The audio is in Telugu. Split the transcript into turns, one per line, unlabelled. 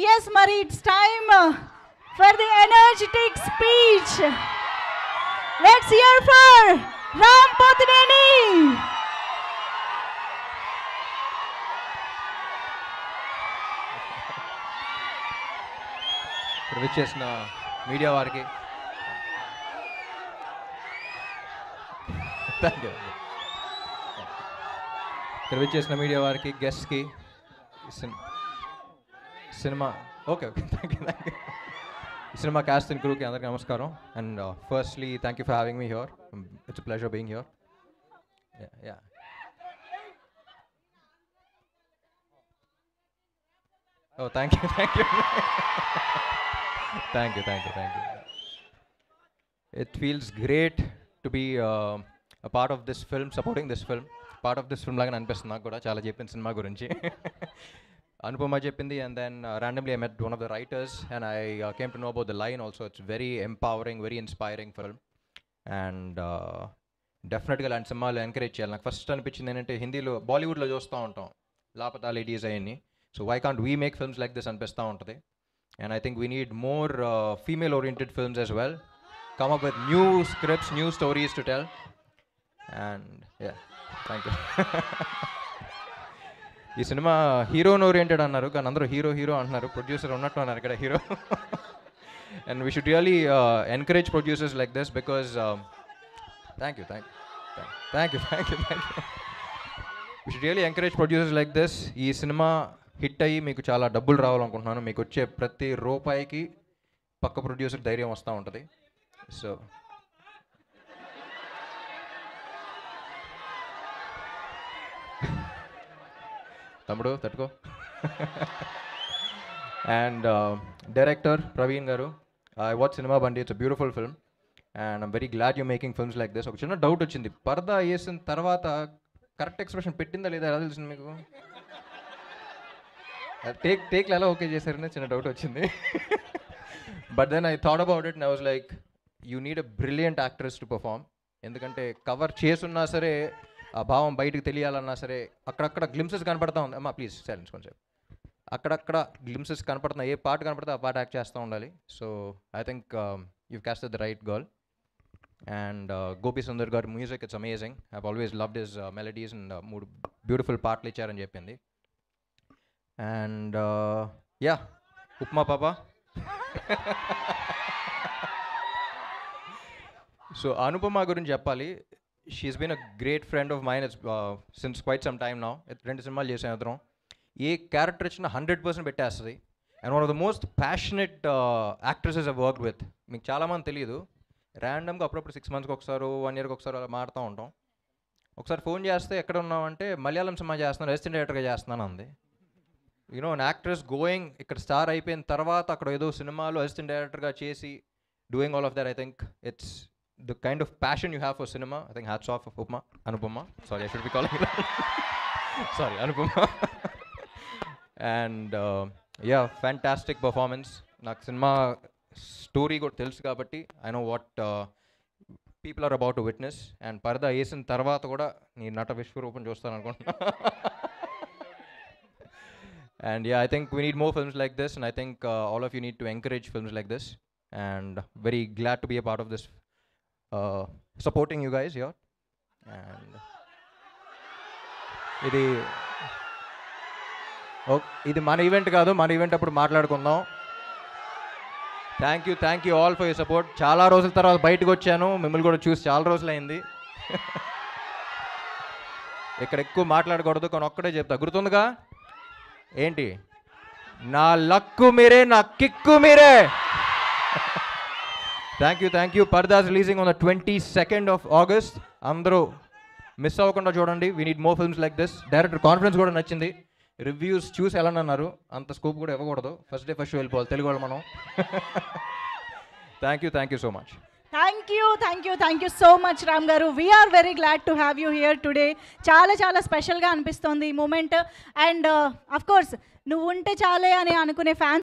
yes, Mari, it's time for the energetic speech. Let's hear for Ram Pothineni.
ఇక్కడ విచ్చేసిన మీడియా వారికి గెస్ట్కి సినిమా ఓకే థ్యాంక్ యూ ఈ సినిమా కాస్ట్ అండ్ క్రూకి అందరికీ నమస్కారం. And firstly thank you for having me here. It's pleasure being here. Yeah oh thank you Thank you. It feels great to be a part of this film, supporting this film. Part of this film laga anipistund naaku kuda chaala cheppin cinema gurinchi. Anupama cheppindi, and then randomly I met one of the writers and I came to know about the line also. It's very empowering, very inspiring film, and definitely అలాంటి సినిమాలు ఎంకరేజ్ చేయాలి. నాకు ఫస్ట్ అనిపించింది ఏంటంటే హిందీలో బాలీవుడ్లో చూస్తూ ఉంటాం లాపతా లేడీస్ అవన్నీ. So why can't we make films like this అనిపిస్తూ ఉంటుంది. And I think we need more female-oriented films as well. Come up with new scripts, new stories to tell. And yeah, thank you. ఈ సినిమా హీరోన్ ఓరియంటెడ్ అన్నారు, కానీ అందరూ హీరో అంటున్నారు. ప్రొడ్యూసర్ ఉన్నట్టు అన్నారు ఇక్కడ hero. And we should really encourage producers like this because thank you. We should really encourage producers like this. ఈ సినిమా హిట్ అయ్యి మీకు చాలా డబ్బులు రావాలనుకుంటున్నాను. మీకు వచ్చే ప్రతి రూపాయికి పక్క ప్రొడ్యూసర్ ధైర్యం వస్తూ ఉంటుంది. సో తమ్ముడు తట్టుకో. అండ్ డైరెక్టర్ ప్రవీణ్ గారు, ఐ వాచ్ సినిమా బండి. It's a beautiful film and I'm very glad you making films like this. ఒక చిన్న డౌట్ వచ్చింది, పరదా వేసిన తర్వాత కరెక్ట్ ఎక్స్ప్రెషన్ పెట్టిందా లేదా ఎలా తెలిసింది మీకు? టేక్లు ఎలా ఓకే చేశారని చిన్న డౌట్ వచ్చింది. But then I thought about it and I was like, you need a brilliant actress to perform. ఎందుకంటే కవర్ చేసున్నా సరే, ఆ భావం బయటకు తెలియాలన్నా సరే, అక్కడక్కడ గ్లిమ్సెస్ కనపడతా ఉంది. అమ్మా ప్లీజ్ సైలెన్స్ కొంచెం. అక్కడక్కడ గ్లిమ్సెస్ కనపడుతున్నా, ఏ పాట కనపడితే ఆ పాట యాక్ట్ చేస్తూ ఉండాలి. So I think you casted the right girl. And Gopi Sundar గారు music, it's amazing. I always loved his melodies and 3 beautiful పాటలు ఇచ్చారని చెప్పింది. అండ్ యా ఉప్మా పాప. సో అనుపమ గురించి చెప్పాలి. She's been a great friend of mine since quite some time now. 2 సినిమాలు చేసాం ఇద్దరం. ఏ క్యారెక్టర్ ఇచ్చినా 100% పెట్టేస్తుంది. And one of the most passionate actresses I work with. మీకు చాలామంది తెలియదు, ర్యాండమ్గా అప్పుడప్పుడు 6 మంత్స్కి ఒకసారి 1 ఇయర్కి ఒకసారి అలా మారుతూ ఉంటాం. ఒకసారి ఫోన్ చేస్తే ఎక్కడ ఉన్నామంటే మలయాళం సినిమా చేస్తున్నాను, అసిస్టెంట్ డైరెక్టర్గా చేస్తున్నాను అంది. యూనో అన్ యాక్ట్రెస్ గోయింగ్ ఇక్కడ స్టార్ అయిపోయిన తర్వాత అక్కడ ఏదో సినిమాలో అసిస్టెంట్ డైరెక్టర్గా చేసి doing all of that. I think it's the kind of passion you have for cinema. I think hats off Anupama. Sorry, I should be calling sorry Anupama. And yeah fantastic performance. నాకు సినిమా స్టోరీ కూడా తెలుసు కాబట్టి I know what people are about to witness. And పరదా వేసిన తర్వాత కూడా నీ నట విశ్వరూపం చూస్తాను అనుకుంటున్నా. And yeah, I think we need more films like this, and I think all of you need to encourage films like this. And very glad to be a part of this, supporting you guys here. And ఇది మన ఈవెంట్ కాదు, మన ఈవెంట్ అప్పుడు మాట్లాడుకుందాం. Thank you all for your support. చాలా రోజుల తర్వాత బయటకు వచ్చాను, మిమ్మల్ని కూడా చూసి చాలా రోజులు అయింది. ఇక్కడ ఎక్కువ మాట్లాడకూడదు, కానీ ఒక్కడే చెప్తా, గుర్తుందిగా ఏంటి? నా లక్కు మీరే, నా కిక్కు మీరే. Thank you. Paradha releasing on the 22nd of August. అందరూ మిస్ అవ్వకుండా చూడండి. We need more films like this. Director confidence కూడా నచ్చింది. రివ్యూస్ చూసి ఎలా అన్నారు, అంత స్కోప్ కూడా ఇవ్వకూడదు. ఫస్ట్ డే ఫస్ట్ షో వెళ్ళిపోవాలి తెలుగు వాళ్ళు మనం. Thank you so much.
Thank you so much, Ram Garu. We are very glad to have you here today. చాలా స్పెషల్గా అనిపిస్తోంది ఈ మూమెంట్. అండ్ అఫ్ కోర్స్ నువ్వు ఉంటే చాలే అని అనుకునే ఫ్యాన్స్